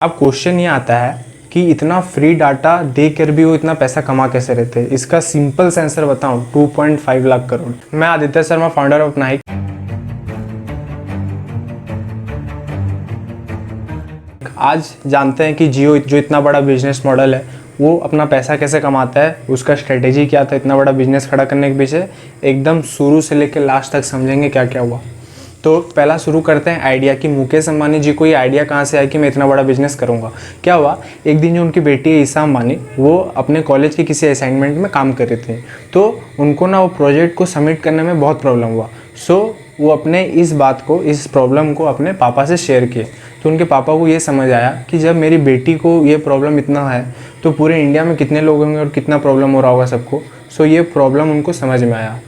अब क्वेश्चन ये आता है कि इतना फ्री डाटा देकर भी वो इतना पैसा कमा कैसे रहते हैं। इसका सिंपल सा आंसर बताऊं, 2.5 लाख करोड़। मैं आदित्य शर्मा, फाउंडर ऑफ नाइक। आज जानते हैं कि जियो जो इतना बड़ा बिजनेस मॉडल है वो अपना पैसा कैसे कमाता है, उसका स्ट्रेटेजी क्या था इतना बड़ा बिजनेस खड़ा करने के पीछे। एकदम शुरू से लेकर लास्ट तक समझेंगे क्या क्या हुआ। तो पहला शुरू करते हैं आइडिया कि मुकेश अंबानी जी को ये आइडिया कहाँ से आया कि मैं इतना बड़ा बिजनेस करूँगा। क्या हुआ, एक दिन जो उनकी बेटी है ईशा अंबानी, वो अपने कॉलेज के किसी असाइनमेंट में काम कर रही थी, तो उनको ना वो प्रोजेक्ट को सबमिट करने में बहुत प्रॉब्लम हुआ। सो वो अपने इस प्रॉब्लम को अपने पापा से शेयर किए। तो उनके पापा को ये समझ आया कि जब मेरी बेटी को ये प्रॉब्लम इतना है तो पूरे इंडिया में कितने लोग होंगे और कितना प्रॉब्लम हो रहा होगा सबको। सो ये प्रॉब्लम उनको समझ में आया।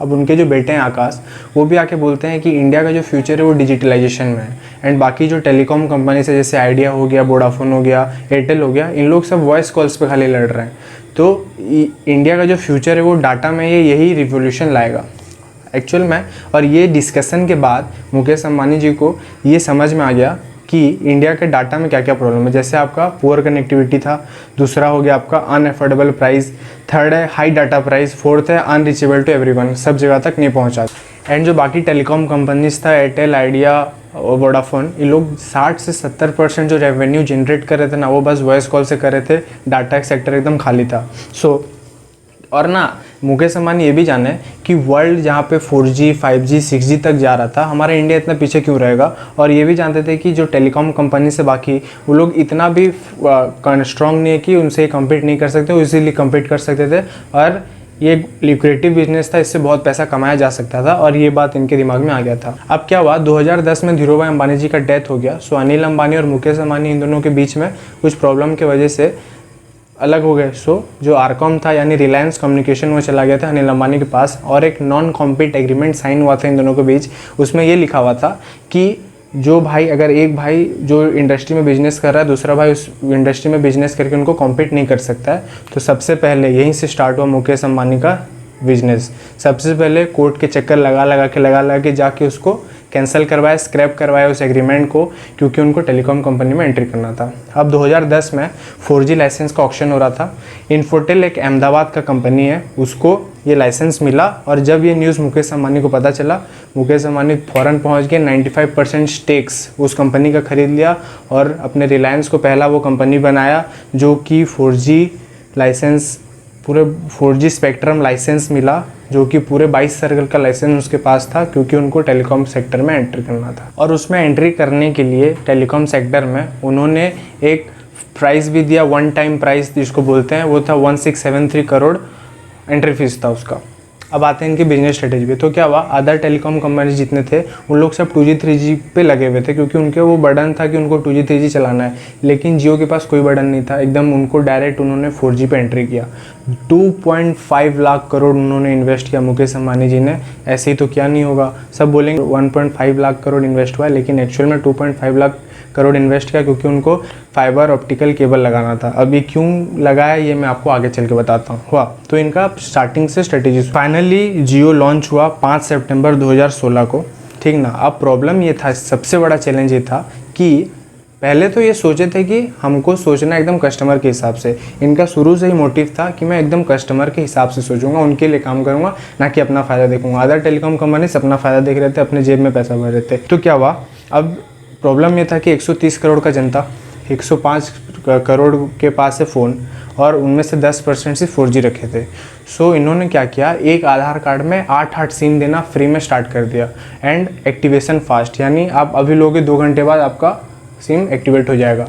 अब उनके जो बेटे हैं आकाश, वो भी आके बोलते हैं कि इंडिया का जो फ्यूचर है वो डिजिटलाइजेशन में है। एंड बाकी जो टेलीकॉम कंपनी से जैसे आइडिया हो गया, वोडाफोन हो गया, एयरटेल हो गया, इन लोग सब वॉइस कॉल्स पे खाली लड़ रहे हैं। तो इंडिया का जो फ्यूचर है वो डाटा में यही रिवोल्यूशन लाएगा एक्चुअल में। और ये डिस्कशन के बाद मुकेश अंबानी जी को ये समझ में आ गया कि इंडिया के डाटा में क्या क्या प्रॉब्लम है। जैसे आपका पुअर कनेक्टिविटी था, दूसरा हो गया आपका अनएफोर्डेबल प्राइस, थर्ड है हाई डाटा प्राइस, फोर्थ है अनरीचेबल टू एवरीवन, सब जगह तक नहीं पहुंचा। एंड जो बाकी टेलीकॉम कंपनीज था, एयरटेल, आइडिया और वोडाफोन, ये लोग 60 से 70% जो रेवेन्यू जनरेट कर रहे थे ना, वो बस वॉइस कॉल से कर रहे थे। डाटा सेक्टर एकदम खाली था। और ना मुकेश अंबानी ये भी जाने कि वर्ल्ड जहाँ पे 4G, 5G, 6G तक जा रहा था, हमारा इंडिया इतना पीछे क्यों रहेगा। और ये भी जानते थे कि जो टेलीकॉम कंपनी से बाकी वो लोग इतना भी स्ट्रॉन्ग नहीं है कि उनसे कम्पीट नहीं कर सकते, वो इजीली कम्पीट कर सकते थे। और ये ल्यूक्रेटिव बिजनेस था, इससे बहुत पैसा कमाया जा सकता था। और ये बात इनके दिमाग में आ गया था। अब क्या हुआ, 2010 में धीरूभाई अंबानी जी का डेथ हो गया। सो अनिल अंबानी और मुकेश अंबानी, इन दोनों के बीच में कुछ प्रॉब्लम की वजह से अलग हो गए। सो जो आरकॉम था यानी रिलायंस कम्युनिकेशन, वो चला गया था अनिल अंबानी के पास और एक नॉन कॉम्पीट एग्रीमेंट साइन हुआ था इन दोनों के बीच। उसमें ये लिखा हुआ था कि जो भाई, अगर एक भाई जो इंडस्ट्री में बिजनेस कर रहा है, दूसरा भाई उस इंडस्ट्री में बिजनेस करके उनको कॉम्पीट नहीं कर सकता है। तो सबसे पहले यहीं से स्टार्ट हुआ मुकेश अंबानी का बिजनेस। सबसे पहले कोर्ट के चक्कर लगा के जाके उसको कैंसिल करवाया, स्क्रैप करवाया उस एग्रीमेंट को, क्योंकि उनको टेलीकॉम कंपनी में एंट्री करना था। अब 2010 में 4G लाइसेंस का ऑक्शन हो रहा था। इन्फोटेल एक अहमदाबाद का कंपनी है, उसको ये लाइसेंस मिला। और जब ये न्यूज़ मुकेश अंबानी को पता चला, मुकेश अंबानी फ़ौरन पहुंच के 95% स्टेक्स उस कंपनी का खरीद लिया और अपने रिलायंस को पहला वो कंपनी बनाया जो कि 4G लाइसेंस, पूरे 4G स्पेक्ट्रम लाइसेंस मिला, जो कि पूरे 22 सर्कल का लाइसेंस उसके पास था, क्योंकि उनको टेलीकॉम सेक्टर में एंट्री करना था। और उसमें एंट्री करने के लिए टेलीकॉम सेक्टर में उन्होंने एक प्राइस भी दिया, वन टाइम प्राइस जिसको बोलते हैं, वो था 1673 करोड़ एंट्री फीस था उसका। अब आते हैं इनकी बिजनेस स्ट्रेटेजी पे। तो क्या हुआ, अदर टेलीकॉम कंपनी जितने थे उन लोग सब 2G 3G पे लगे हुए थे, क्योंकि उनके वो बर्डन था कि उनको 2G 3G चलाना है। लेकिन जियो के पास कोई बर्डन नहीं था, एकदम उनको डायरेक्ट उन्होंने 4G पे एंट्री किया। 2.5 लाख करोड़ उन्होंने इन्वेस्ट किया मुकेश अंबानी जी ने। ऐसे ही तो क्या नहीं होगा, सब बोलेंगे 1.5 लाख करोड़ इन्वेस्ट हुआ है, लेकिन एक्चुअल में 2.5 लाख करोड़ इन्वेस्ट किया, क्योंकि उनको फाइबर ऑप्टिकल केबल लगाना था। अभी क्यों लगाया ये मैं आपको आगे चल के बताता हूँ। हुआ तो इनका स्टार्टिंग से स्ट्रेटेजी। फाइनली जियो लॉन्च हुआ 5 सितंबर 2016 को, ठीक ना। अब प्रॉब्लम ये था, सबसे बड़ा चैलेंज ये था कि पहले तो ये सोचे थे कि हमको सोचना एकदम कस्टमर के हिसाब से। इनका शुरू से ही मोटिव था कि मैं एकदम कस्टमर के हिसाब से सोचूंगा, उनके लिए काम करूंगा, ना कि अपना फ़ायदा देखूंगा। अदर टेलीकॉम कंपनी से अपना फ़ायदा देख रहे थे, अपने जेब में पैसा भर रहे थे। तो क्या हुआ, अब प्रॉब्लम ये था कि 130 करोड़ का जनता, 105 करोड़ के पास है फ़ोन, और उनमें से 10% सिर्फ 4G रखे थे। सो इन्होंने क्या किया, एक आधार कार्ड में 8 सिम देना फ्री में स्टार्ट कर दिया। एंड एक्टिवेशन फास्ट, यानी आप अभी लोगे 2 घंटे बाद आपका सिम एक्टिवेट हो जाएगा।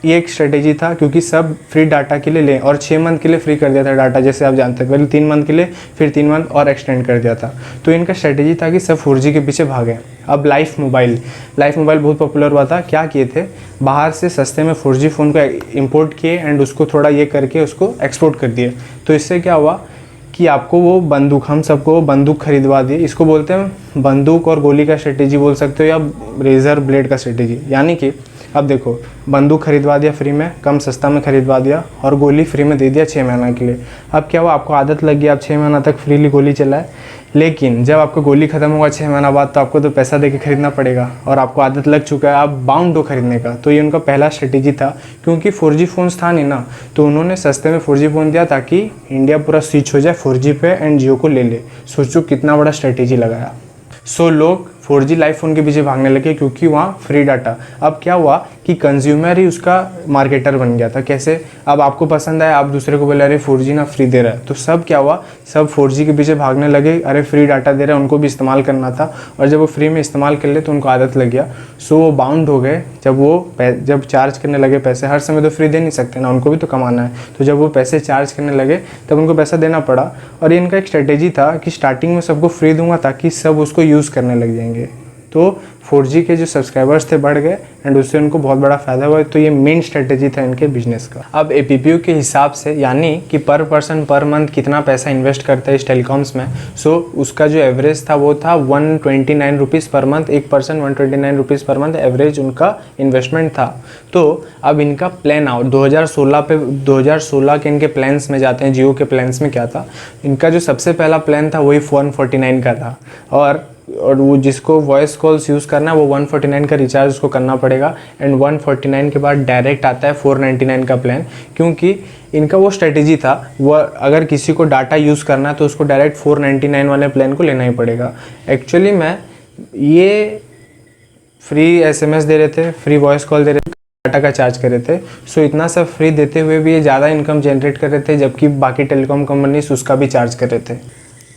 ये एक स्ट्रेटेजी था, क्योंकि सब फ्री डाटा के लिए लें, और 6 मंथ के लिए फ्री कर दिया था डाटा, जैसे आप जानते हैं। पहले 3 मंथ के लिए, फिर 3 मंथ और एक्सटेंड कर दिया था। तो इनका स्ट्रेटेजी था कि सब 4G के पीछे भागें। अब लाइफ मोबाइल बहुत पॉपुलर हुआ था। क्या किए थे, बाहर से सस्ते में 4G फ़ोन को इम्पोर्ट किए एंड उसको थोड़ा ये करके उसको एक्सपोर्ट कर दिए। तो इससे क्या हुआ कि आपको वो बंदूक, हम सबको वो बंदूक खरीदवा दिए। इसको बोलते हैं बंदूक और गोली का स्ट्रेटेजी बोल सकते हो, या रेजर ब्लेड का स्ट्रेटेजी। यानी कि अब देखो, बंदूक खरीदवा दिया फ्री में, कम सस्ता में खरीदवा दिया, और गोली फ्री में दे दिया 6 महीना के लिए। अब क्या हुआ, आपको आदत लग गई, आप 6 महीना तक फ्रीली गोली चलाए। लेकिन जब आपको गोली खत्म होगा 6 महीना बाद, तो आपको तो पैसा दे के खरीदना पड़ेगा, और आपको आदत लग चुका है, आप बाउंड हो खरीदने का। तो ये उनका पहला स्ट्रेटेजी था, क्योंकि 4G फ़ोन्स था नहीं ना, तो उन्होंने सस्ते में 4G फ़ोन दिया ताकि इंडिया पूरा स्विच हो जाए 4G पे एंड जियो को ले ले। सोचो कितना बड़ा स्ट्रेटेजी लगाया। सो लोग 4G लाइफ फ़ोन के पीछे भागने लगे, क्योंकि वहाँ फ्री डाटा। अब क्या हुआ कि कंज्यूमर ही उसका मार्केटर बन गया था। कैसे, अब आपको पसंद आया, आप दूसरे को बोले अरे 4G ना फ्री दे रहा है, तो सब क्या हुआ, सब 4G के पीछे भागने लगे। अरे फ्री डाटा दे रहा है, उनको भी इस्तेमाल करना था, और जब वो फ्री में इस्तेमाल कर ले तो उनको आदत लग गया। सो वो बाउंड हो गए। जब चार्ज करने लगे पैसे, हर समय तो फ्री दे नहीं सकते ना, उनको भी तो कमाना है। तो जब वो पैसे चार्ज करने लगे तब उनको पैसा देना पड़ा। और इनका एक स्ट्रेटेजी था कि स्टार्टिंग में सबको फ्री दूंगा ताकि सब उसको यूज़ करने लग जाएंगे। तो 4G के जो सब्सक्राइबर्स थे बढ़ गए एंड उससे उनको बहुत बड़ा फ़ायदा हुआ। तो ये मेन स्ट्रेटेजी था इनके बिजनेस का। अब APPU के हिसाब से, यानी कि पर पर्सन पर मंथ कितना पैसा इन्वेस्ट करता है इस टेलीकॉम्स में, सो उसका जो एवरेज था वो था 129 रुपीज़ पर मंथ। एक person 129 rupees per month average उनका इन्वेस्टमेंट था। तो अब इनका प्लान आउट 2016 के इनके प्लान्स में जाते हैं। जियो के प्लान्स में क्या था, इनका जो सबसे पहला प्लान था वही 149 का था, और वो जिसको वॉइस कॉल्स यूज़ करना है वो 149 का रिचार्ज उसको करना पड़ेगा। एंड 149 के बाद डायरेक्ट आता है 499 का प्लान, क्योंकि इनका वो स्ट्रेटेजी था, वो अगर किसी को डाटा यूज़ करना है तो उसको डायरेक्ट 499 वाले प्लान को लेना ही पड़ेगा। एक्चुअली में ये फ्री SMS दे रहे थे, फ्री वॉइस कॉल दे रहे थे, डाटा का चार्ज कर रहे थे। सो इतना सब फ्री देते हुए भी ये ज़्यादा इनकम जनरेट कर रहे थे, जबकि बाकी टेलीकॉम कंपनीज उसका भी चार्ज कर रहे थे।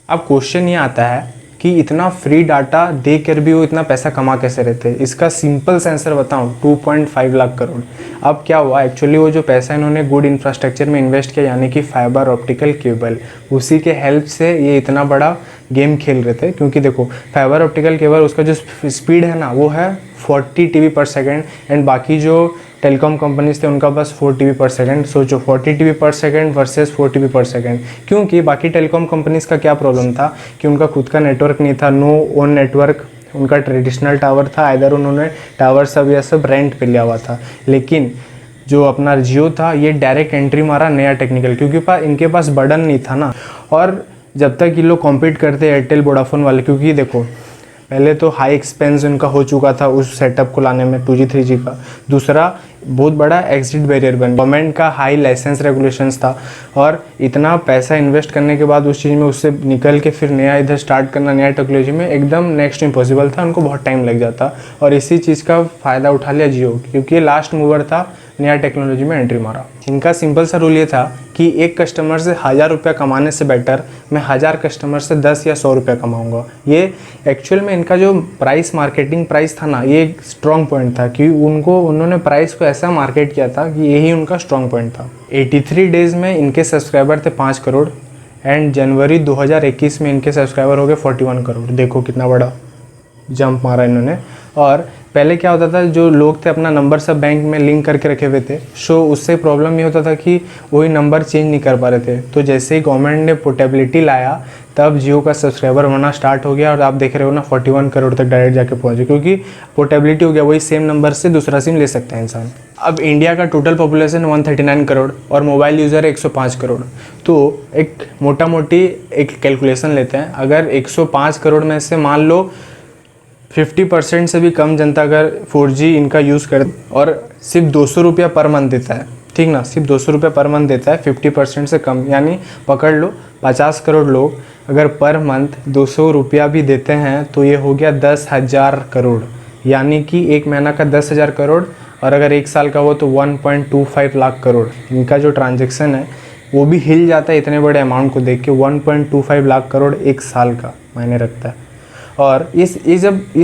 अब क्वेश्चन ये आता है कि इतना फ्री डाटा देकर भी वो इतना पैसा कमा कैसे रहे थे। इसका सिंपल सा आंसर बताऊं, 2.5 लाख करोड़। अब क्या हुआ, एक्चुअली वो जो पैसा इन्होंने गुड इंफ्रास्ट्रक्चर में इन्वेस्ट किया, यानी कि फाइबर ऑप्टिकल केबल, उसी के हेल्प से ये इतना बड़ा गेम खेल रहे थे। क्योंकि देखो, फाइबर ऑप्टिकल केबल उसका जो स्पीड है ना वो है 40 TB पर सेकेंड, एंड बाकी जो टेलीकॉम कंपनीज थे उनका बस 4 TB पर सेकेंड। सोचो 40 TB पर सेकेंड वर्सेस 4 TB पर सेकेंड। क्योंकि बाकी टेलीकॉम कंपनीज का क्या प्रॉब्लम था कि उनका खुद का नेटवर्क नहीं था, नो ओन नेटवर्क, उनका ट्रेडिशनल टावर था, इधर उन्होंने टावर सब या सब रेंट पे लिया हुआ था। लेकिन जो अपना जियो था ये डायरेक्ट एंट्री मारा नया टेक्निकल, क्योंकि इनके पास बर्डन नहीं था ना। और जब तक ये लोग कॉम्पीट करते एयरटेल वोडाफोन वाले, क्योंकि देखो पहले तो हाई एक्सपेंस उनका हो चुका था उस सेटअप को लाने में 2G 3G का, दूसरा बहुत बड़ा एग्जिट बैरियर बन, गवर्नमेंट का हाई लाइसेंस रेगुलेशंस था, और इतना पैसा इन्वेस्ट करने के बाद उस चीज़ में उससे निकल के फिर नया इधर स्टार्ट करना नया टेक्नोलॉजी में एकदम नेक्स्ट इम्पॉसिबल था, उनको बहुत टाइम लग जाता। और इसी चीज़ का फ़ायदा उठा लिया जियो, क्योंकि ये लास्ट मूवर था, नया टेक्नोलॉजी में एंट्री मारा। इनका सिंपल सा रूल ये था कि एक कस्टमर से 1000 रुपया कमाने से बेटर मैं 1000 कस्टमर से 10 या 100 रुपया कमाऊंगा। ये एक्चुअल में इनका जो प्राइस, मार्केटिंग प्राइस था ना, ये एक स्ट्रॉन्ग पॉइंट था कि उन्होंने प्राइस को ऐसा मार्केट किया था कि यही उनका स्ट्रॉन्ग पॉइंट था। 83 डेज़ में इनके सब्सक्राइबर थे 5 करोड़, एंड जनवरी 2021 में इनके सब्सक्राइबर हो गए 41 करोड़। देखो कितना बड़ा जंप मारा इन्होंने। और पहले क्या होता था, जो लोग थे अपना नंबर सब बैंक में लिंक करके रखे हुए थे, सो उससे प्रॉब्लम ये होता था कि वही नंबर चेंज नहीं कर पा रहे थे। तो जैसे ही गवर्नमेंट ने पोर्टेबिलिटी लाया तब जियो का सब्सक्राइबर होना स्टार्ट हो गया, और आप देख रहे हो ना 41 करोड़ तक डायरेक्ट जाके पहुंचे, क्योंकि पोर्टेबिलिटी हो गया, वही सेम नंबर से दूसरा सिम ले सकता है इंसान। अब इंडिया का टोटल पॉपुलेशन 139 करोड़ और मोबाइल यूज़र 105 करोड़। तो एक मोटा मोटी एक कैलकुलेशन लेते हैं, अगर 105 करोड़ में से मान लो 50% से भी कम जनता अगर 4G इनका यूज़ कर और सिर्फ 200 रुपया पर मंथ देता है, ठीक ना, सिर्फ 200 रुपया पर मंथ देता है, 50% से कम, यानी पकड़ लो 50 करोड़ लोग अगर पर मंथ 200 रुपया भी देते हैं तो ये हो गया 10,000 करोड़, यानी कि एक महीना का 10,000 करोड़, और अगर एक साल का हो तो 1.25 लाख करोड़। इनका जो ट्रांजेक्शन है वो भी हिल जाता है इतने बड़े अमाउंट को देख के। 1.25 लाख करोड़ एक साल का मायने रखता है। और ये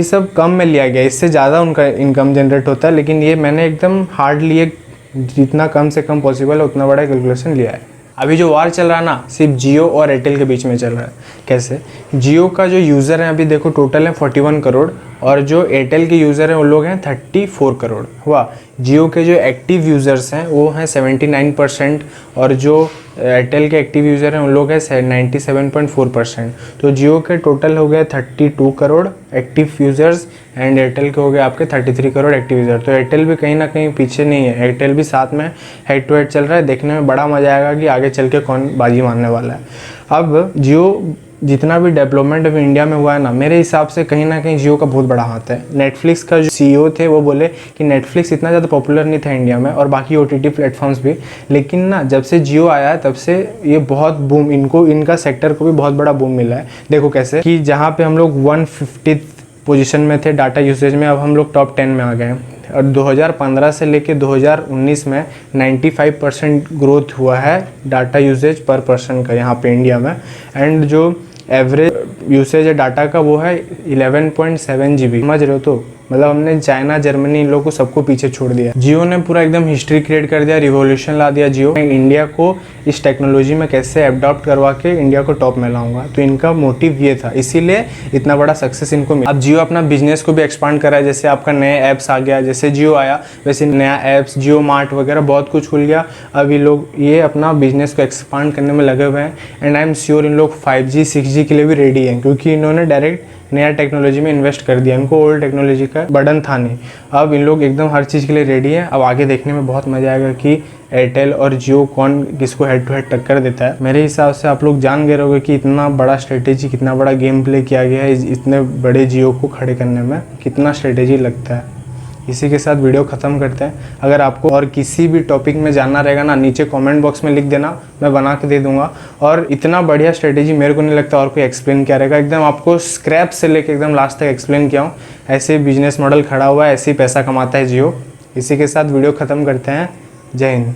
सब कम में लिया गया, इससे ज़्यादा उनका इनकम जनरेट होता है, लेकिन ये मैंने एकदम हार्डली जितना कम से कम पॉसिबल है उतना बड़ा कैलकुलेशन लिया है। अभी जो वार चल रहा है ना, सिर्फ जियो और एयरटेल के बीच में चल रहा है। कैसे, जियो का जो यूज़र है अभी देखो टोटल है 41 करोड़, और जो एयरटेल के यूज़र हैं वो लोग हैं 34 करोड़ हुआ। जियो के जो एक्टिव यूज़र्स हैं वो हैं 79%, और जो एयरटेल के एक्टिव यूज़र हैं उन लोग है 97.4%। तो जियो के टोटल हो गए 32 crore active users and Airtel के हो गए आपके 33 करोड़ एक्टिव यूज़र। तो एयरटेल भी कहीं ना कहीं पीछे नहीं है, एयरटेल भी साथ में हेड टू हेड चल रहा है। देखने में बड़ा मज़ा आएगा कि आगे चल के कौन बाजी मारने वाला है। अब जियो जितना भी डेवलपमेंट अभी इंडिया में हुआ है ना, मेरे हिसाब से कहीं ना कहीं जियो का बहुत बड़ा हाथ है। नेटफ्लिक्स का जो सीईओ थे वो बोले कि नेटफ्लिक्स इतना ज़्यादा पॉपुलर नहीं था इंडिया में और बाकी ओटीटी प्लेटफॉर्म्स भी, लेकिन ना जब से जियो आया है तब से ये बहुत बूम, इनका सेक्टर को भी बहुत बड़ा बूम मिला है। देखो कैसे कि जहाँ पे हम लोग 150 पोजीशन में थे डाटा यूसेज में, अब हम लोग टॉप 10 में आ गए हैं। और 2015 से लेके 2019 में 95% ग्रोथ हुआ है डाटा यूसेज पर पर्सन का यहाँ पे इंडिया में। एंड जो एवरेज यूसेज है डाटा का वो है 11.7 GB। समझ रहे हो? तो मतलब हमने चाइना, जर्मनी, इन लोगों को सबको पीछे छोड़ दिया। जियो ने पूरा एकदम हिस्ट्री क्रिएट कर दिया, रिवॉल्यूशन ला दिया। जियो इंडिया को इस टेक्नोलॉजी में कैसे अडॉप्ट करवा के इंडिया को टॉप में लाऊंगा, तो इनका मोटिव ये था, इसीलिए इतना बड़ा सक्सेस इनको मिला। अब जियो अपना बिजनेस को भी एक्सपांड कर रहा है, जैसे आपका नए ऐप्स आ गया, जैसे जियो आया वैसे नया ऐप्स, जियो मार्ट वगैरह बहुत कुछ खुल गया। अब ये लोग ये अपना बिजनेस को एक्सपांड करने में लगे हुए हैं and I am sure in लोग 5G 6G के लिए भी रेडी हैं, क्योंकि इन्होंने डायरेक्ट नया टेक्नोलॉजी में इन्वेस्ट कर दिया। इनको ओल्ड टेक्नोलॉजी का बर्डन था नहीं, अब इन लोग एकदम हर चीज़ के लिए रेडी है। अब आगे देखने में बहुत मज़ा आएगा कि एयरटेल और जियो कौन किसको हेड टू हेड टक्कर देता है। मेरे हिसाब से आप लोग जान गए होंगे कि इतना बड़ा स्ट्रेटेजी, कितना बड़ा गेम प्ले किया गया है इतने बड़े जियो को खड़े करने में, कितना स्ट्रेटेजी लगता है। इसी के साथ वीडियो ख़त्म करते हैं। अगर आपको और किसी भी टॉपिक में जानना रहेगा ना, नीचे कमेंट बॉक्स में लिख देना, मैं बना के दे दूंगा। और इतना बढ़िया स्ट्रेटेजी मेरे को नहीं लगता और कोई एक्सप्लेन किया रहेगा। एकदम आपको स्क्रैप से लेके एकदम लास्ट तक एक्सप्लेन किया हूँ। ऐसे बिजनेस मॉडल खड़ा हुआ है, ऐसे ही पैसा कमाता है जियो। इसी के साथ वीडियो ख़त्म करते हैं। जय हिंद।